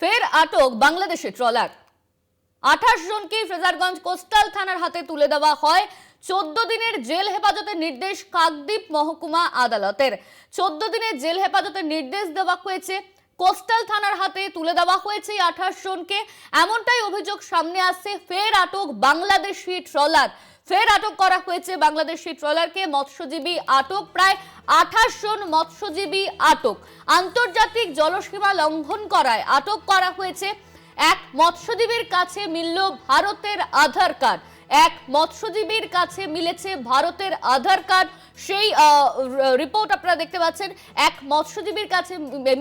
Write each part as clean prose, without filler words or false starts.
ফের আটক বাংলাদেশি ট্রলার। 28 জনকে ফ্রেজারগঞ্জ কোস্টাল থানার হাতে তুলে দেওয়া হয়। 14 দিনের জেল হেফাজতের নির্দেশ কাকদ্বীপ মহকুমা আদালতের। 14 দিনের জেল হেফাজতের নির্দেশ দেওয়া হয়েছে। কোস্টাল থানার হাতে তুলে দেওয়া হয়েছে 28 জনকে। এমনটাই অভিযোগ সামনে আসছে। ফের আটক বাংলাদেশি ট্রলার। ফের আটক করা হয়েছে বাংলাদেশি ট্রলারকে। মৎস্যজীবী আটক, প্রায় 28 জন মৎস্যজীবী আটক। আন্তর্জাতিক জলসীমা লঙ্ঘন করায় আটক করা হয়েছে। এক মৎস্যজীবীর কাছে মিলল ভারতের আধার কার্ড। এক মৎস্যজীবীর কাছে মিলেছে ভারতের আধার কার্ড। সেই রিপোর্ট আপনারা দেখতে পাচ্ছেন। এক মৎস্যজীবীর কাছে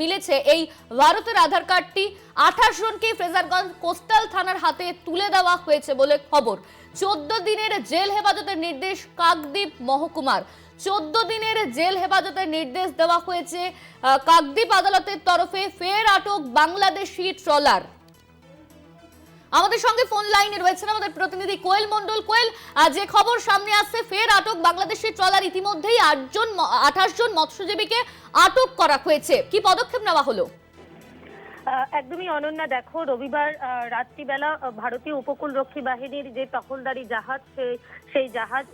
মিলেছে এই ভারতের আধার কার্ডটি। 28 জনকে ফ্রেজারগঞ্জ কোস্টাল থানার হাতে তুলে দেওয়া হয়েছে বলে খবর। 14 দিনের জেল হেফাজতের নির্দেশ কাকদ্বীপ মহকুমার। 14 দিনের জেল হেফাজতের নির্দেশ দেওয়া হয়েছে কাকদ্বীপ আদালতের তরফে। ফের আটক বাংলাদেশি ট্রলার। আমাদের সঙ্গে ফোন লাইনে রয়েছেন আমাদের প্রতিনিধি কোয়েল মন্ডল। কোয়েল, যে খবর সামনে আসছে, ফের আটক বাংলাদেশি ট্রলার। ইতিমধ্যেই 28 জন মৎস্যজীবীকে আটক করা হয়েছে। কি পদক্ষেপ নেওয়া হলো? একদমই অনন্যা, দেখো, রবিবার রাত্রিবেলা ভারতীয় উপকূলরক্ষী বাহিনীর যে টহলদারি জাহাজ, সেই জাহাজ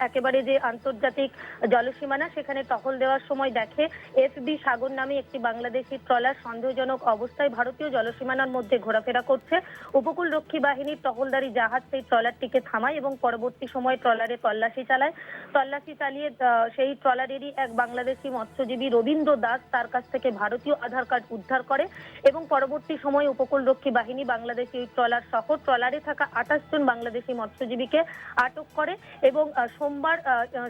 একেবারে যে আন্তর্জাতিক জলসীমানা, সেখানে টহল দেওয়ার সময় দেখে এফবি সাগর নামে একটি বাংলাদেশি ট্রলার সন্দেহজনক অবস্থায় ভারতীয় জলসীমানার মধ্যে ঘোরাফেরা করছে। উপকূলরক্ষী বাহিনীর টহলদারি জাহাজ সেই ট্রলারটিকে থামায় এবং পরবর্তী সময় ট্রলারে তল্লাশি চালায়। তল্লাশি চালিয়ে সেই ট্রলারেরই এক বাংলাদেশি মৎস্যজীবী রবীন্দ্র দাস, তার কাছ থেকে ভারতীয় আধার কার্ড উদ্ধার করে এবং পরবর্তী সময় উপকূলরক্ষী বাহিনী বাংলাদেশি ট্রলার সহ ট্রলারে থাকা 28 জন বাংলাদেশি মৎস্যজীবীকে আটক করে এবং সোমবার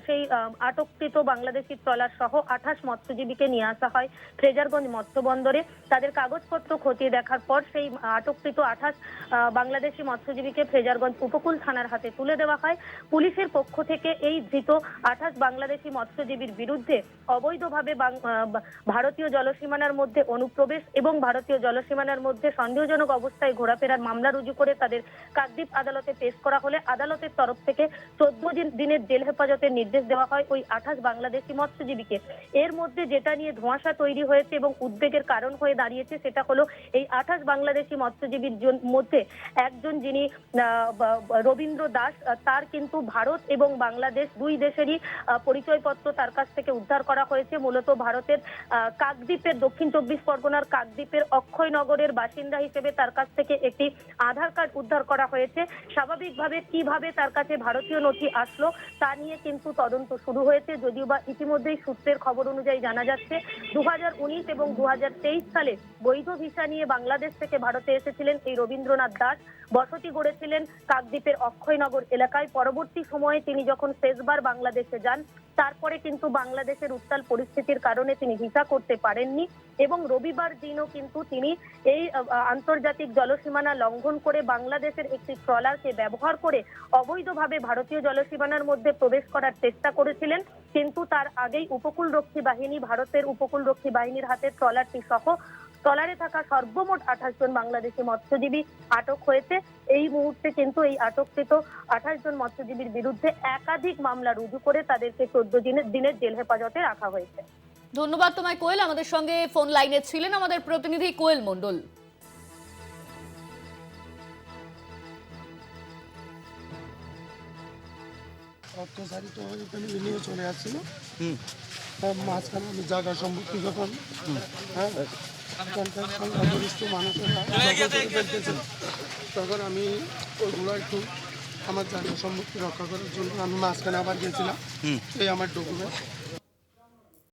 সেই আটককৃত বাংলাদেশি ট্রলার সহ 28 মৎস্যজীবীকে নিয়ে আসা হয় ফ্রেজারগঞ্জ মৎস্য বন্দরে। তাদের কাগজপত্র খতিয়ে দেখার পর সেই আটককৃত 28 বাংলাদেশি মৎস্যজীবীকে ফ্রেজারগঞ্জ উপকূল থানার হাতে তুলে দেওয়া হয়। পুলিশের পক্ষ থেকে এই ধৃত 28 বাংলাদেশি মৎস্যজীবীর বিরুদ্ধে অবৈধভাবে ভারতীয় জলসীমানার মধ্যে অনুপ্রবেশ এবং ভারতীয় জলসীমানার মধ্যে সন্দেহজনক অবস্থায় ঘোরাফেরার মামলা রুজু করে তাদের কাকদ্বীপ আদালতে পেশ করা হলে আদালতের তরফ থেকে 14 দিনের জেল হেফাজতের নির্দেশ দেওয়া হয় ওই 28 বাংলাদেশি মৎস্যজীবীকে। এর মধ্যে যেটা নিয়ে ধোঁয়াশা তৈরি হয়েছে এবং উদ্বেগের কারণ হয়ে দাঁড়িয়েছে, সেটা হলো এই 28 বাংলাদেশি মৎস্যজীবীর মধ্যে একজন, যিনি রবীন্দ্র দাস, তার কিন্তু ভারত এবং বাংলাদেশ দুই দেশেরই পরিচয়পত্র তার কাছ থেকে উদ্ধার করা হয়েছে। মূলত ভারতের কাকদ্বীপের, দক্ষিণ 24 পরগনার কাকদ্বীপের অক্ষয়নগরের বাসিন্দা হিসেবে তার কাছ থেকে একটি আধার কার্ড উদ্ধার করা হয়েছে। স্বাভাবিকভাবে কিভাবে তার কাছে ভারতীয় নথি আসলো তা নিয়ে কিন্তু তদন্ত শুরু হয়েছে, যদিও বা ইতিমধ্যেই সূত্রের খবর অনুযায়ী জানা যাচ্ছে 2019 এবং 2023 সালে বৈধ ভিসা নিয়ে বাংলাদেশ থেকে ভারতে এসেছিলেন এই রবীন্দ্রনাথ দাস। বসতি গড়েছিলেন কাকদ্বীপের অক্ষয়নগর এলাকায়। পরবর্তী সময়ে তিনি যখন শেষবার বাংলাদেশে যান, তারপরে কিন্তু বাংলাদেশের উত্তাল পরিস্থিতির কারণে তিনি ভিসা করতে পারেননি এবং রবিবার দিনও কিন্তু তিনি এই আন্তর্জাতিক জলসীমানা লঙ্ঘন করে বাংলাদেশের একটি ট্রলারকে ব্যবহার করে অবৈধভাবে ভারতীয় জলসীমানার মধ্যে প্রবেশ করার চেষ্টা করেছিলেন। কিন্তু তার আগেই উপকূলরক্ষী বাহিনী, ভারতের উপকূলরক্ষী বাহিনীর হাতে ট্রলারটি সহ ট্রলারে থাকা সর্বমোট 28 জন বাংলাদেশি মৎস্যজীবী আটক হয়েছে। এই মুহূর্তে কিন্তু এই আটককৃত 28 জন মৎস্যজীবীর বিরুদ্ধে একাধিক মামলা রুজু করে তাদেরকে 14 দিনের জেল হেফাজতে রাখা হয়েছে। ধন্যবাদ তোমায় কোয়েল। আমাদের সঙ্গে ফোন লাইনে ছিলেন আমাদের প্রতিনিধি কোয়েল মন্ডল। অত্যাচারিত হয়ে ফ্যামিলি নিয়ে চলে আসছিল। মাঝখানে আমি জায়গা সম্পত্তি যখন সংখ্যাগরিষ্ঠ মানুষেরা ফেলতেছিল, তখন আমি ওইগুলো একটু আমার জায়গা সম্পত্তি রক্ষা করার জন্য আমি মাঝখানে আবার গেছিলাম। এই আমার ডকুমেন্ট